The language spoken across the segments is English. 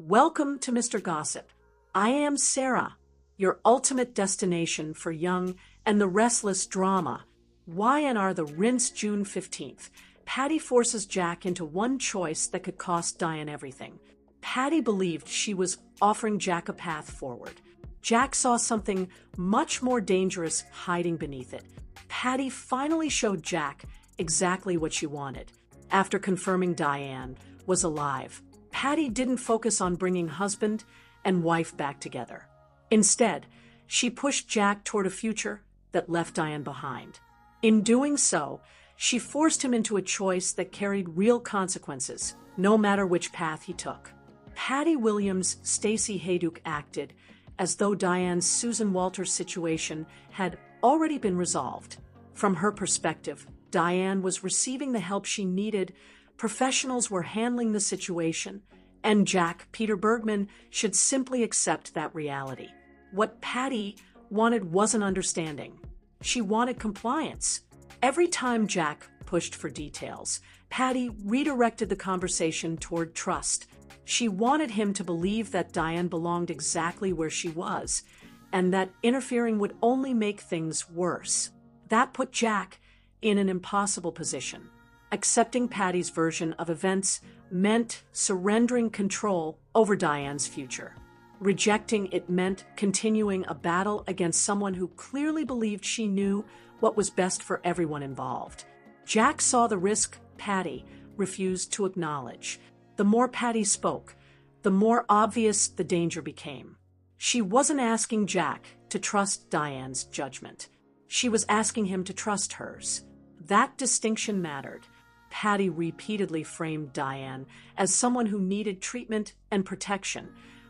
Welcome to Mr. Gossip. I am Sarah, your ultimate destination for young and the restless drama. Y&R The Rinse June 15th. Patty forces Jack into one choice that could cost Diane everything. Patty believed she was offering Jack a path forward. Jack saw something much more dangerous hiding beneath it. Patty finally showed Jack exactly what she wanted. After confirming Diane was alive, Patty didn't focus on bringing husband and wife back together. Instead, she pushed Jack toward a future that left Diane behind. In doing so, she forced him into a choice that carried real consequences, no matter which path he took. Patty Williams' Stacey Hayduke acted as though Diane's Susan Walters situation had already been resolved. From her perspective, Diane was receiving the help she needed, professionals were handling the situation, and Jack, Peter Bergman, should simply accept that reality. What Patty wanted wasn't understanding. She wanted compliance. Every time Jack pushed for details, Patty redirected the conversation toward trust. She wanted him to believe that Diane belonged exactly where she was, and that interfering would only make things worse. That put Jack in an impossible position. Accepting Patty's version of events meant surrendering control over Diane's future. Rejecting it meant continuing a battle against someone who clearly believed she knew what was best for everyone involved. Jack saw the risk Patty refused to acknowledge. The more Patty spoke, the more obvious the danger became. She wasn't asking Jack to trust Diane's judgment. She was asking him to trust hers. That distinction mattered. Patty repeatedly framed Diane as someone who needed treatment and protection,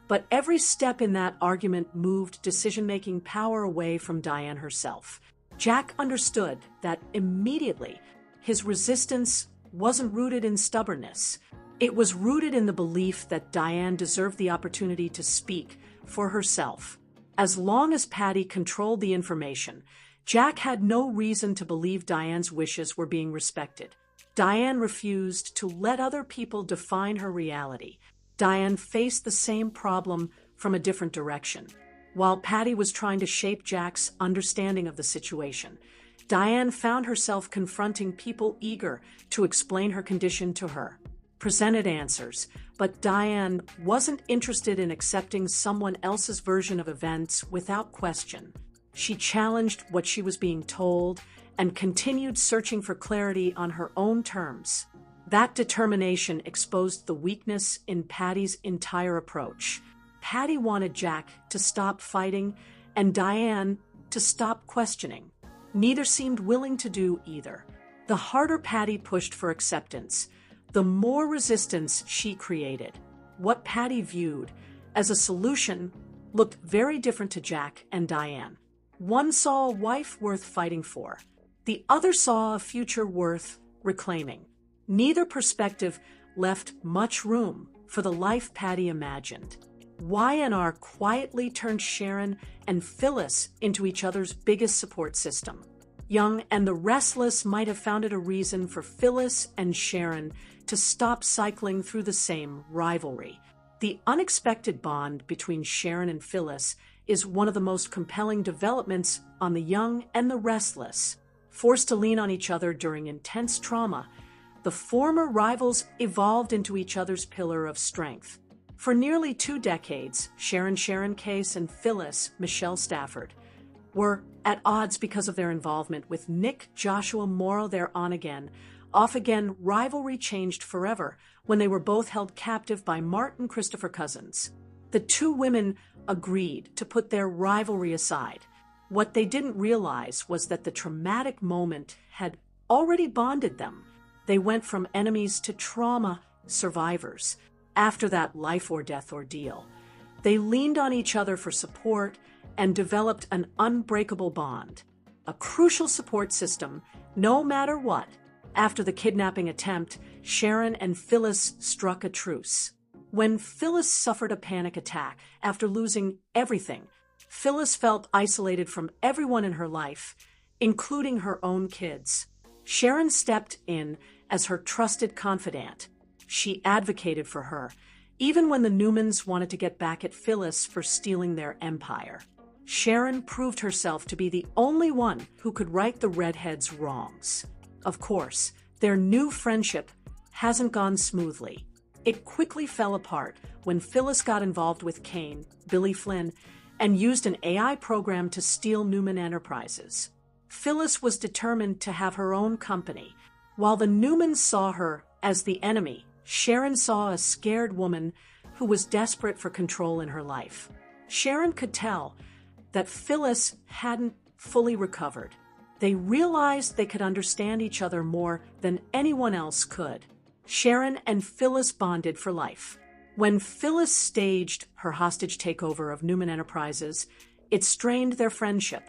but every step in that argument moved decision-making power away from Diane herself. Jack understood that immediately. His resistance wasn't rooted in stubbornness. It was rooted in the belief that Diane deserved the opportunity to speak for herself. As long as Patty controlled the information, Jack had no reason to believe Diane's wishes were being respected. Diane refused to let other people define her reality. Diane faced the same problem from a different direction. While Patty was trying to shape Jack's understanding of the situation, Diane found herself confronting people eager to explain her condition to her. Presented answers, but Diane wasn't interested in accepting someone else's version of events without question. She challenged what she was being told and continued searching for clarity on her own terms. That determination exposed the weakness in Patty's entire approach. Patty wanted Jack to stop fighting and Diane to stop questioning. Neither seemed willing to do either. The harder Patty pushed for acceptance, the more resistance she created. What Patty viewed as a solution looked very different to Jack and Diane. One saw a wife worth fighting for. The other saw a future worth reclaiming. Neither perspective left much room for the life Patty imagined. Y&R quietly turned Sharon and Phyllis into each other's biggest support system. Young and the Restless might have founded a reason for Phyllis and Sharon to stop cycling through the same rivalry. The unexpected bond between Sharon and Phyllis is one of the most compelling developments on The Young and the Restless. Forced to lean on each other during intense trauma, the former rivals evolved into each other's pillar of strength. For nearly 2 decades, Sharon Case and Phyllis Michelle Stafford were at odds because of their involvement with Nick Joshua Morrow. Their on-again, off-again rivalry changed forever when they were both held captive by Martin Christopher Cousins. The two women agreed to put their rivalry aside. What they didn't realize was that the traumatic moment had already bonded them. They went from enemies to trauma survivors. After that life-or-death ordeal, they leaned on each other for support and developed an unbreakable bond. A crucial support system, no matter what. After the kidnapping attempt, Sharon and Phyllis struck a truce. When Phyllis suffered a panic attack after losing everything, Phyllis felt isolated from everyone in her life, including her own kids. Sharon stepped in as her trusted confidant. She advocated for her, even when the Newmans wanted to get back at Phyllis for stealing their empire. Sharon proved herself to be the only one who could right the redheads' wrongs. Of course, their new friendship hasn't gone smoothly. It quickly fell apart when Phyllis got involved with Kane, Billy Flynn, and used an AI program to steal Newman Enterprises. Phyllis was determined to have her own company. While the Newmans saw her as the enemy, Sharon saw a scared woman who was desperate for control in her life. Sharon could tell that Phyllis hadn't fully recovered. They realized they could understand each other more than anyone else could. Sharon and Phyllis bonded for life. When Phyllis staged her hostage takeover of Newman Enterprises, it strained their friendship,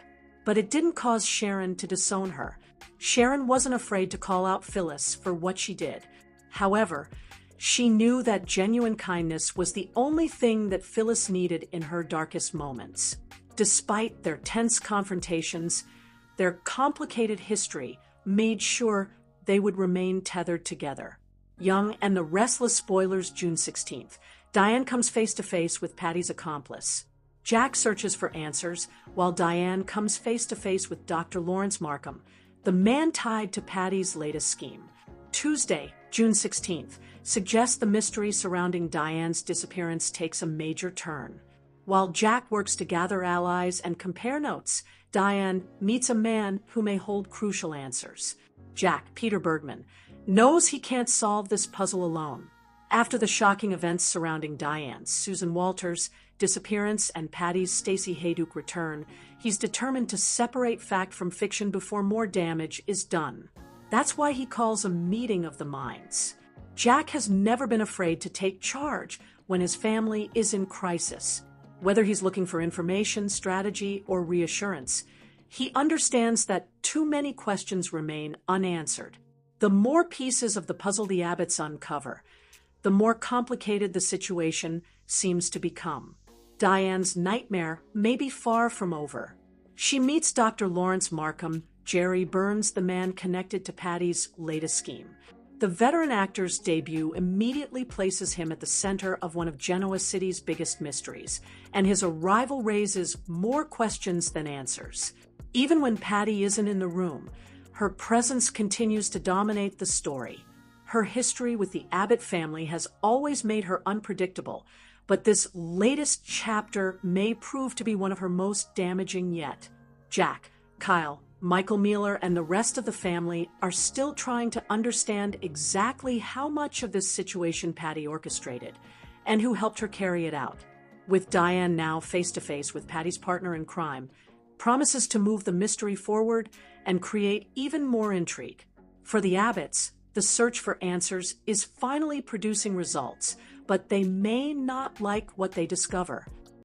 but it didn't cause Sharon to disown her. Sharon wasn't afraid to call out Phyllis for what she did. However, she knew that genuine kindness was the only thing that Phyllis needed in her darkest moments. Despite their tense confrontations, their complicated history made sure they would remain tethered together. Young and the Restless spoilers, June 16th. Diane comes face to face with Patty's accomplice. Jack searches for answers, while Diane comes face to face with Dr. Lawrence Markham, the man tied to Patty's latest scheme. Tuesday, June 16th, suggests the mystery surrounding Diane's disappearance takes a major turn. While Jack works to gather allies and compare notes, Diane meets a man who may hold crucial answers. Jack, Peter Bergman, knows he can't solve this puzzle alone. After the shocking events surrounding Diane's Susan Walters' disappearance and Patty's Stacey Hayduke return, he's determined to separate fact from fiction before more damage is done. That's why he calls a meeting of the minds. Jack has never been afraid to take charge when his family is in crisis. Whether he's looking for information, strategy, or reassurance, he understands that too many questions remain unanswered. The more pieces of the puzzle the Abbotts uncover, the more complicated the situation seems to become. Diane's nightmare may be far from over. She meets Dr. Lawrence Markham, Jerry Burns, the man connected to Patty's latest scheme. The veteran actor's debut immediately places him at the center of one of Genoa City's biggest mysteries, and his arrival raises more questions than answers. Even when Patty isn't in the room, her presence continues to dominate the story. Her history with the Abbott family has always made her unpredictable, but this latest chapter may prove to be one of her most damaging yet. Jack, Kyle, Michael Mealer, and the rest of the family are still trying to understand exactly how much of this situation Patty orchestrated and who helped her carry it out. With Diane now face-to-face with Patty's partner in crime, promises to move the mystery forward and create even more intrigue. For the Abbotts, the search for answers is finally producing results, but they may not like what they discover.